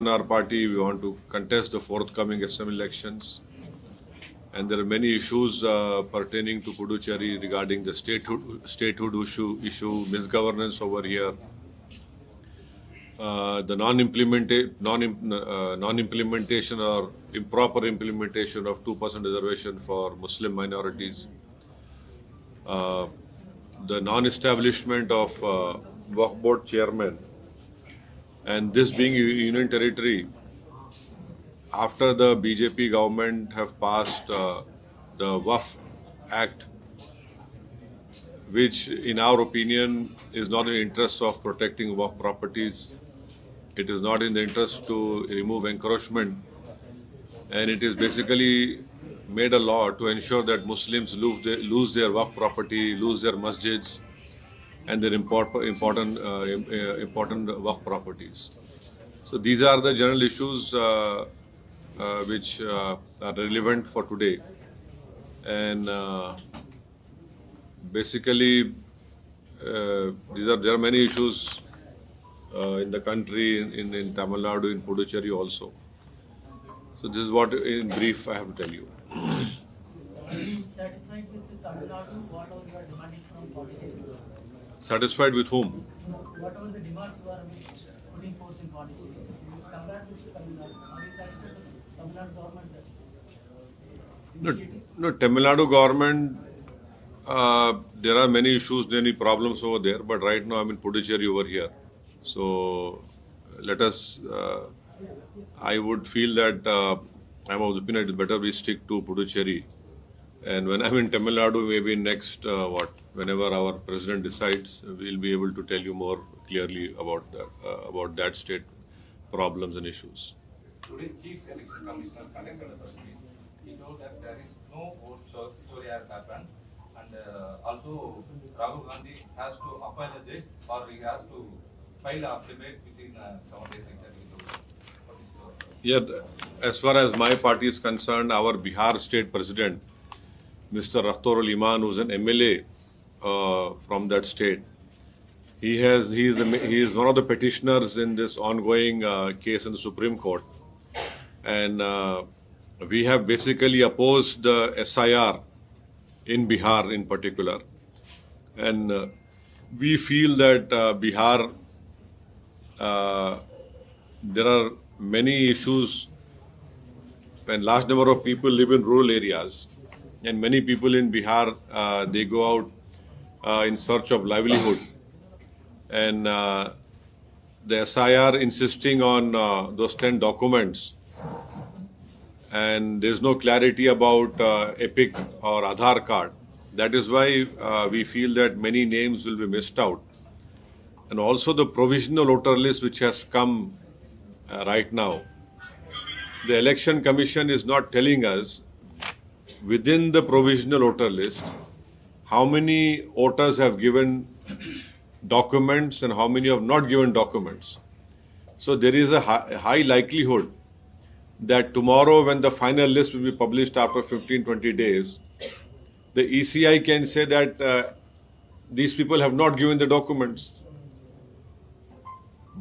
In our party, we want to contest the forthcoming assembly elections, and there are many issues pertaining to Puducherry regarding the statehood issue, misgovernance over here, the non-implementation or improper implementation of 2% reservation for Muslim minorities, the non-establishment of Waqf board chairman, and this being a union territory. After the BJP government have passed the Waqf Act, which in our opinion is not in the interest of protecting Waqf properties. It is not in the interest to remove encroachment, and it is basically made a law to ensure that Muslims lose their Waqf property, lose their masjids, and their important Waqf properties. So these are the general issues which are relevant for today, and basically there are many issues in the country, in Tamil Nadu, in Puducherry also. So this is what in brief I have to tell you. Are you satisfied with the Tamil Nadu? What are you demanding from Pondicherry? Satisfied with whom? What are the demands you are putting forth in Pondicherry? Compared to Tamil Nadu, are you satisfied with Tamil Nadu government? No, Tamil Nadu government, there are many issues, many problems over there, but right now I'm in Puducherry over here. So let us, I would feel that I'm of the opinion it better we stick to Puducherry. And when I'm in Tamil Nadu, maybe next, whenever our president decides, we'll be able to tell you more clearly about that state problems and issues. Today, Chief Election Commissioner conducted a press meet. He told that there is no vote chori has happened, and also Rahul Gandhi has to apologize or he has to file a affidavit within 7 days. Yeah, as far as my party is concerned, our Bihar state president, Mr. Rakhtorul Iman, who's an MLA from that state, he is one of the petitioners in this ongoing case in the Supreme Court, and we have basically opposed the SIR in Bihar in particular, and we feel that Bihar, there are many issues, and large number of people live in rural areas, and many people in Bihar, they go out in search of livelihood, and the SIR insisting on those 10 documents, and there's no clarity about EPIC or Aadhaar card. That is why we feel that many names will be missed out. And also the provisional voter list which has come right now. The Election Commission is not telling us within the provisional voter list how many voters have given documents and how many have not given documents. So there is a high likelihood that tomorrow, when the final list will be published after 15-20 days, the ECI can say that these people have not given the documents.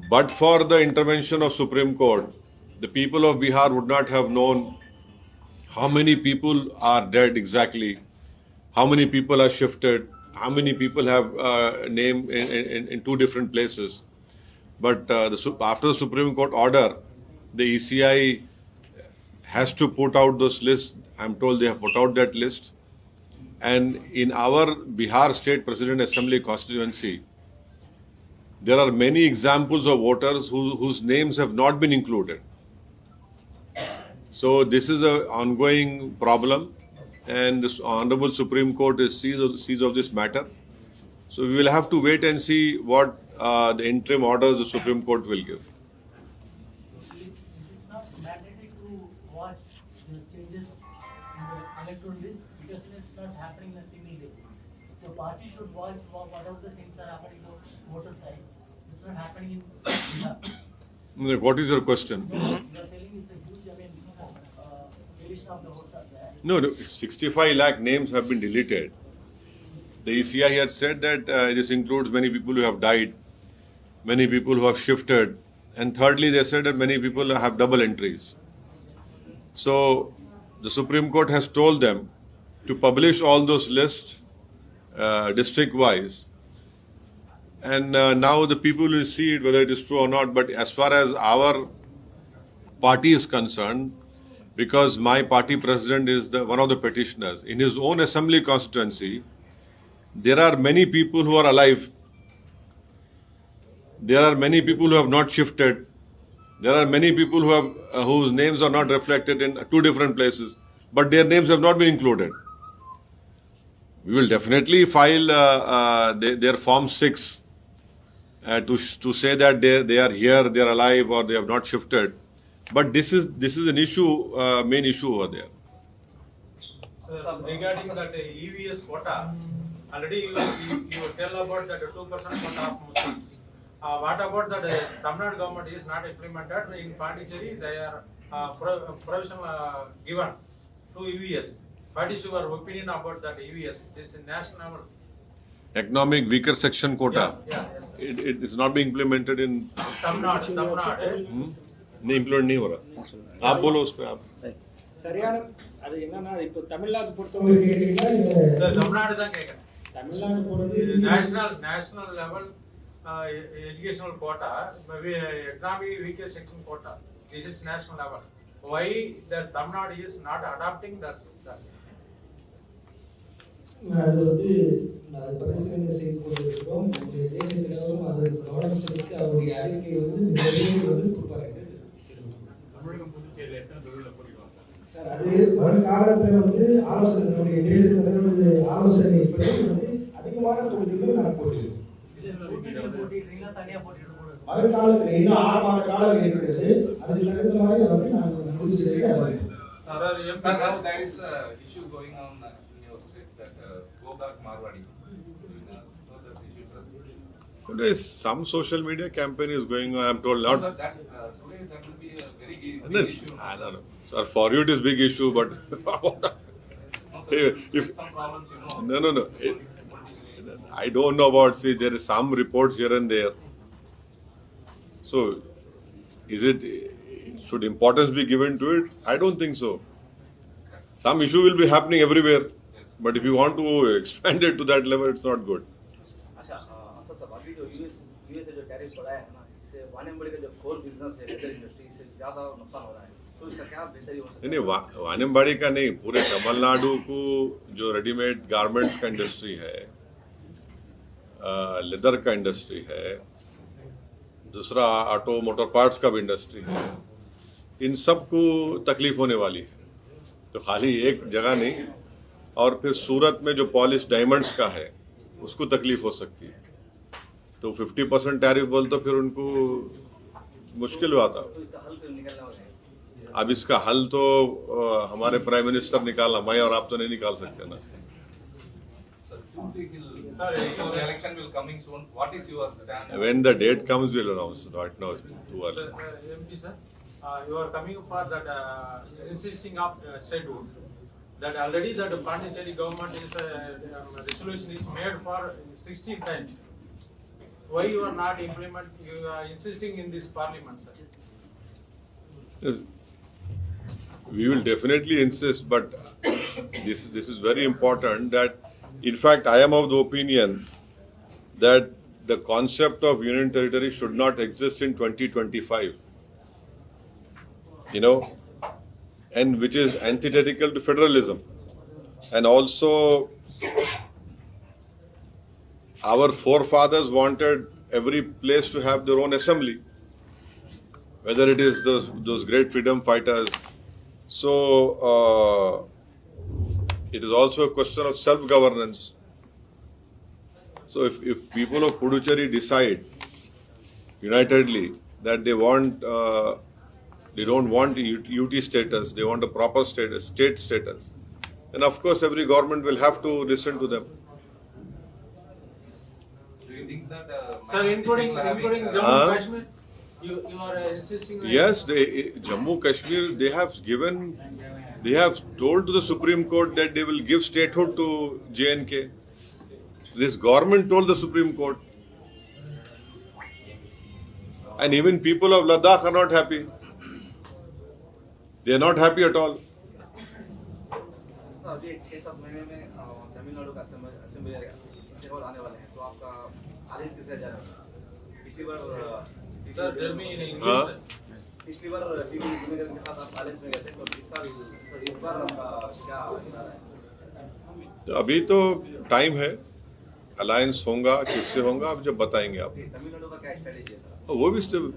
But for the intervention of Supreme Court, the people of Bihar would not have known how many people are dead exactly, how many people are shifted, how many people have name in two different places. But after the Supreme Court order, the ECI has to put out those lists. I'm told they have put out that list. And in our Bihar State President Assembly constituency, there are many examples of voters whose names have not been included. So this is an ongoing problem, and this Honorable Supreme Court is sees of this matter. So we will have to wait and see what the interim orders the Supreme Court will give. It is not mandatory to watch the changes in the electoral list because it's not happening in a single day. So party should watch whatever the things are happening on voter side. It's not happening in Bihar. What is your question? You are telling it's a huge, deletion of the votes are there. No, 65 lakh names have been deleted. The ECI had said that this includes many people who have died, many people who have shifted, And thirdly, they said that many people have double entries. So the Supreme Court has told them to publish all those lists district wise. And now the people will see it whether it is true or not. But as far as our party is concerned, because my party president is one of the petitioners, in his own assembly constituency, there are many people who are alive. There are many people who have not shifted. There are many people who have whose names are not reflected in two different places, but their names have not been included. We will definitely file their Form 6 to say that they are here, they are alive, or they have not shifted. But this is an issue, main issue over there. Sir, regarding that EVS quota, already you tell about that 2% quota of Muslims. What about that Tamil Nadu government is not implemented in Pondicherry? They are provision given to EVS. What is your opinion about that EVS? It's a national. Economic weaker section quota. Yeah, yes, sir. It is not being implemented in. Tamil Nadu. नहीं implement नहीं हो रहा. आप बोलो उस पे आप. சரியான அது என்னன்னா இப்போ தமிழ்நாடு பொறுத்தவரை கேட்டீங்கன்னா தமிழ்நாடு தான் கேக்குறேன். தமிழ்நாடு பொறுத்து national level educational quota, maybe economic weaker section quota. This is national level. Why the Tamil Nadu is not adopting that? அது வந்து அது பரிசீலனை செய்து கொண்டிருக்கிறோம். நம்முடைய தேசிய தலைவரும் அது கவனம் செலுத்தி அவருடைய அறிக்கை வந்து விரைவில் வந்து கொடுப்பாரு. சார் அது வருங்காலத்தில் வந்து ஆலோசனை நம்முடைய தேசிய தலைவர் ஆலோசனைப்படி வந்து அதிகமான தொகுதிகளை நான் போட்டிருக்கோம். போட்டிடுறீங்களா தனியா போட்டிட்டு போடுறது? வருங்காலத்தில் இன்னும் 6 மாத காலம் இருக்கிறது. அதுக்கு தகுந்த மாதிரி வந்து நாங்கள் முடிவு செய்ய வருகிறோம். Sir, now there is a issue going on in your state that go back Marwadi. So that issue, sir. There is some social media campaign is going on. I'm told not. Sir, that today that will be a very big This, issue. I don't know. Sir, for you it is big issue, but No, sir, if some problems, you know. no. I don't know about. See, there is some reports here and there. So, is it? Should importance be given to it? I don't think so. Some issue will be happening everywhere, but if you want to expand it to that level, it's not good. अच्छा sir अभी जो US से जो tariff बढ़ाया है ना, इससे वानियम्बड़ी का जो कोर बिजनेस है लेदर इंडस्ट्री, इससे ज़्यादा नुकसान हो रहा है, तो इसका क्या बेहतरी हो सकता है? नहीं, वानियम्बाड़ी का नहीं, पूरे तमिलनाडु को जो रेडीमेड गारमेंट्स का इंडस्ट्री है, लेदर का इंडस्ट्री है, दूसरा ऑटो मोटर पार्ट्स का भी इंडस्ट्री है, इन सब को तकलीफ होने वाली है. तो खाली एक जगह नहीं, और फिर सूरत में जो पॉलिश डायमंड्स का है उसको तकलीफ हो सकती है. तो 50% टैरिफ बोल तो फिर उनको मुश्किल हुआ था. तो इसका हल फिर निकलने वाला है? अब इसका हल तो हमारे प्राइम मिनिस्टर निकालना, मैं और आप तो नहीं निकाल सकते ना. Sir, the election will coming soon. What is your stand? When the date comes, we'll announce. Right now, it's too early. Sir, MP sir, you are coming for that insisting of statehood. That already that Pondicherry government is resolution is made for 16 times. Why you are not implement? You are insisting in this parliament, sir. We will definitely insist, but this is very important. That, in fact, I am of the opinion that the concept of union territory should not exist in 2025. You know, and which is antithetical to federalism, and also our forefathers wanted every place to have their own assembly, whether it is those great freedom fighters. So it is also a question of self-governance. So if people of Puducherry decide unitedly that they don't want UT status, they want a proper state status, then of course every government will have to listen to them. Do you think that? Sir, including Jammu and Kashmir, you are insisting. Yes, Jammu Kashmir, they have told to the Supreme Court that they will give statehood to J&K. This government told the Supreme Court. And even people of Ladakh are not happy. They are not happy at all. Sir अभी 6-7 महीने में तमिलनाडु का assembly चुनाव आने वाले हैं, तो आपका आदेश किससे जा रहा है? पिछली बार Sir, tell me in English. हाँ? पिछली बार टीवी के साथ आप आदेश में गए थे, तो इस बार आपका क्या इरादा है? तो अभी तो टाइम है, अलायंस होगा किससे होगा अब जब बताएंगे आप। तमिलनाडु का क्या स्ट्रेटेजी है सर?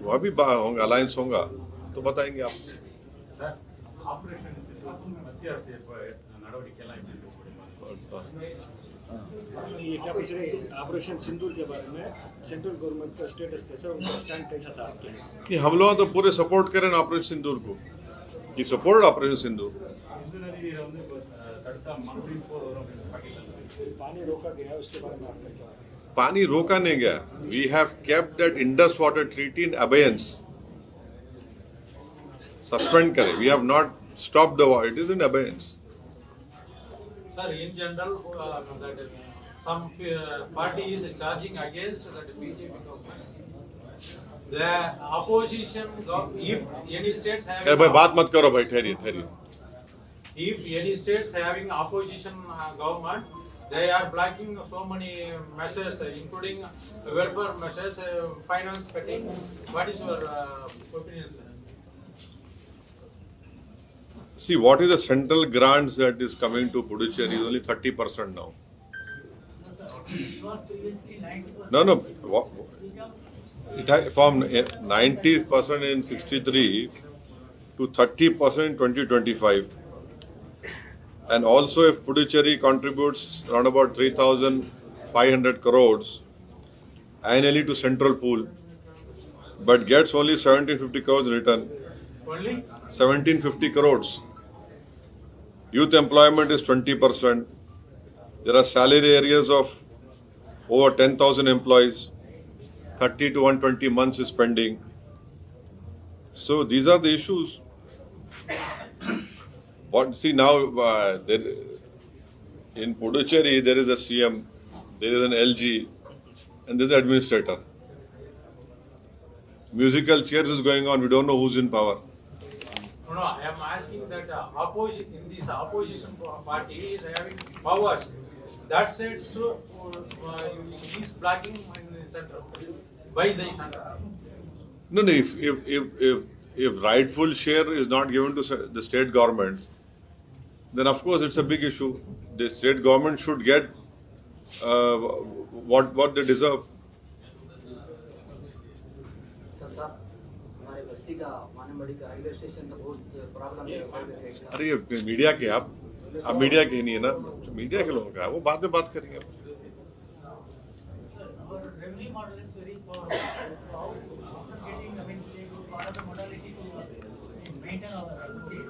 वहाँ भी होगा, अलायंस होगा तो बताएंगे आप। ஆபரேஷன் மத்திய அரசு நடவடிக்கை எல்லாம் எப்படி இருக்கு? ये क्या पूछ रहे हैं ऑपरेशन सिंदूर के बारे में, सेंट्रल गवर्नमेंट का स्टेटस कैसा, उनका स्टैंड कैसा था आपके? कि हम लोग तो पूरे सपोर्ट करें ऑपरेशन सिंदूर को, कि सपोर्ट ऑपरेशन सिंदूर। சிந்து நதியை வந்து தடுத்தா மறுபடியும் போர் வரும் அப்படின்னு பாகிஸ்தான் पानी रोका गया, उसके बारे में आपका क्या? पानी रोका नहीं गया। We have kept that Indus water treaty in abeyance. Suspend करें, we have not stop the war, it is in abeyance. Sir, in general, that some party is charging against that BJP government. The opposition, if any states भाई having, बात मत करो भाई, ठहरिए ठहरिए। if any states having opposition government, they are blocking so many measures, including welfare measures, finance cutting. What is your opinion, sir? See, what is the central grants that is coming to Puducherry is only 30% now. It was previously 90%. No, it has from 90% in 63 to 30% in 2025. And also if Puducherry contributes around about 3,500 crores annually to central pool, but gets only 1,750 crores in return. Only? 1,750 crores. Youth employment is 20%. There are salary areas of over 10,000 employees. 30 to 120 months is pending. So these are the issues. See now, in Puducherry there is a CM, there is an LG, and there is an administrator. Musical chairs is going on. We don't know who's in power. No, I am asking that opposition, in this opposition party is having powers. That said, so is blocking in the center by the center. No, if rightful share is not given to the state government, then of course it's a big issue. The state government should get what they deserve. Sir हमारे बस्ती का मानमबड़ी का railway station का बहुत problem है। अरे ये media के आप मीडिया के नहीं है ना, मीडिया के लोगों का है, वो बाद में बात करेंगे। Sir, our revenue model is very powerful. How after getting, I mean, part of the modality to maintain our state.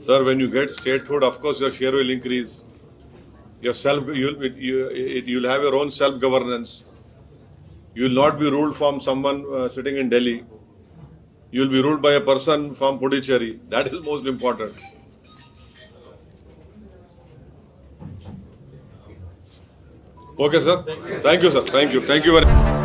Sir, when you get statehood, of course your share will increase. You'll have your own self-governance. You will not be ruled from someone sitting in Delhi. You will be ruled by a person from Puducherry. That is most important. Okay, sir. Thank you, sir. Thank you. Thank you very much.